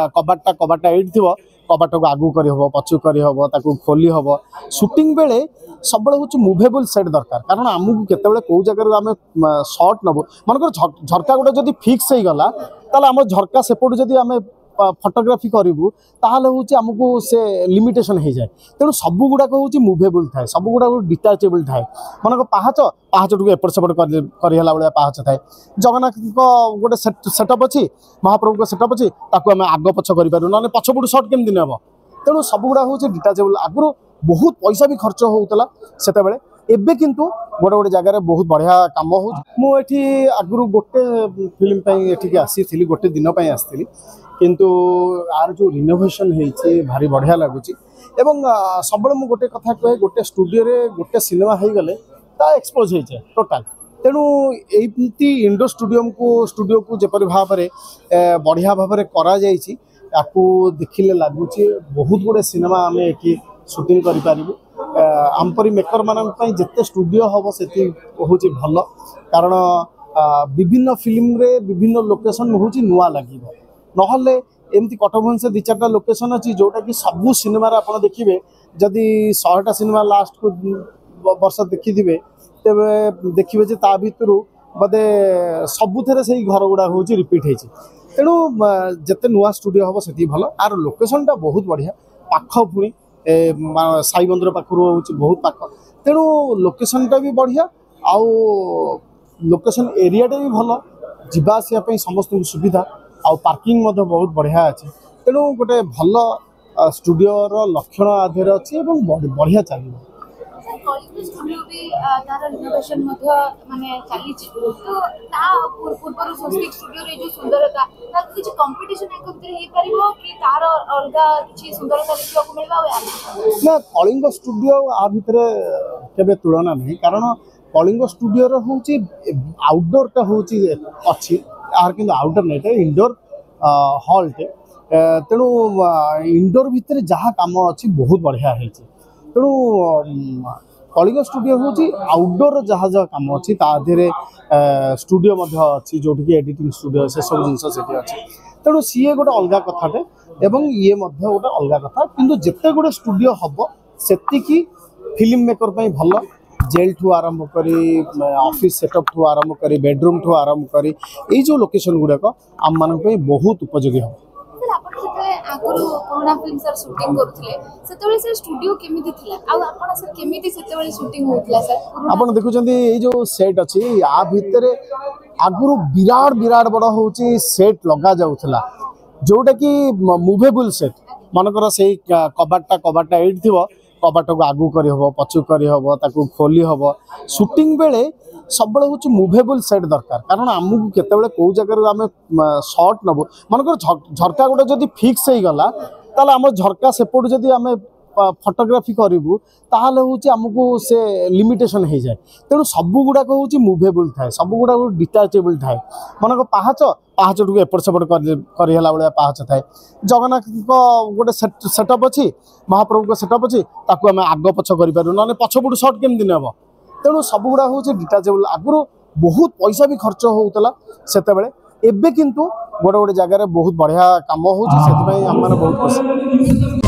कबाटा कबाटा eight थी कबाट को आगू करहब पचू करहब खोली हम सुटिंग बेले सब हूँ मुवेबल सेट दरकार कारण आमको केत कौ जगह आम सर्ट नबू मनकर झरका गोटे जब फिक्स हो गला आम झरका सेपटू जब आम फोटोग्राफी करूँ ताल हूँ आमको से लिमिटेशन हो जाए तेणु सब गुड़ाक हूँ मुवेबल थाए सब गुड़ाक डिटाचेबल थाए मन पाहाच पाहाचटू एपट सेपट करला भाया पाहाच थाए जगन्नाथ गोटे सेटअप अच्छी महाप्रभु सेटअप अच्छी आम आग पछ कर ना पछपटू सर्ट केमती नब तेणु सब गुड़ा हूँ डिटाचेबल आगुरी बहुत पैसा भी खर्च होता से एबे किंतु गोटे गोटे जगह बहुत बढ़िया काम हो मुझे आगुरी गोटे फिल्म एठिक आसी गोटे दिन आसती किंतु यार जो रिनोवेशन होती भारी बढ़िया लगुच सब मुझे गोटे कथा कहे गोटे स्टूडियो रे गोटे सिनेमा हो गले एक्सपोज हो जाए टोटाल तेणु यही इंडोर स्टूडियो को जपरी भाव में बढ़िया भाव में करा देखिले लगुच बहुत गुड़े सिनेमा आम ये शूटिंग करूँ आमपरी मेकर मान जिते स्टूडियो हम से हूँ भल कारण विभिन्न फिल्म रे विभिन्न लोकेशन हूँ नुआ लगे नहले एमती कटक भुवनेश्वर दि चार लोकेशन अच्छी जोटा कि सबू सिनेमा आप देखिए जदि 100टा सिनेमा लास्ट को वर्ष देखिथे तेरे देखिए ता भितर बोधे सबुथे से घर गुड़ा हूँ रिपीट होती तेणु जिते नुआ स्टूडियो हम से भल आर लोकेशनटा बहुत बढ़िया पाख पुणी साई मंदिर पाखर हूँ बहुत पाख तेणु लोकेशनटा भी बढ़िया आउ लोकेशन एरियाटा भी भल जावासवाई समस्त सुविधा आउ पार्किंग बहुत बढ़िया अच्छे तेणु गोटे भल स्टूडियो लक्षण आधार अच्छी बढ़िया चलो स्टूडियो भी तार रिनोवेशन माने चली तो पूर्व संस्कृत स्टूडियो रे जो सुंदरता तार किछ कंपटीशन एक भीतर हे परिबो कि तार अलगा किछ सुंदरता देखिबा को मिलबा ना कलिंग स्टूडियो आ भीतर केबे तुलना नहीं कारण कलिंग स्टूडियो रे होची आउटडोर टा होची अच्छी यार कि आउटडोर नहीं इंडोर हॉल टे तेणु इंडोर भितर जहाँ कम अच्छी बहुत बढ़िया है तेणु कलिंग स्टूडियो हूँ आउटडोर जहाँ जहाँ कम अच्छी ताधे स्टूडियो अच्छी जो एडिटिंग स्टूडियो से सब जिन अच्छी तेणु सी गोटे अलग कथाटे एवं ये गोटे अलग कथा किंतु जिते गोटे स्टूडियो हम से फिल्म मेकर भल जेल ठू आरंभ करी ऑफिस सेटअप ठू आरंभ करी बेडरूम ठू आरंभ करी ये जो लोकेशन गुड़ाक आम मान बहुत उपयोगी हम आगुरु पुराना फिल्म सर शूटिंग करथले सेतेबेले सर स्टूडियो केमिति थिला आ आपण सर केमिति सेतेबेले शूटिंग होतला सर आपण देखुचंदी ए जो सेट अछि आ भितरे आगुरु विराट विराट बड़ होची सेट लगा जाउथला जोटा कि मुवेबल सेट मनकर से कबाटा एट थी कबाट को आगू करहब पचू करहब खोली हम सुटिंग बेले सब हूँ मुवेबल सेट दरकार कारण आमको केत कौ जगह आम सर्ट नबू मनकर झरका गोटे जब फिक्स हो गला आम झरका सेपटू जब आम फोटोग्राफी करूँ ताल हूँ आमको से लिमिटेशन हो जाए तेणु सब गुड़ाक हूँ मुवेबल थाए सब गुड़ाक डिटाचेबल थाए मन पाहाच पाहाचटू एपट सेपट करला भाया पाहाच थाए जगन्नाथ गोटे सेटअप अच्छी महाप्रभु सेटअप अच्छी आम आग पछ कर ना पछपटू सर्ट केमती नब तेणु सब गुड़ा हूँ डिटाचेबल आगुरी बहुत पैसा भी खर्च होता से एबे किंतु गोटे गोटे जगह बहुत बढ़िया काम हो बहुत खुशी।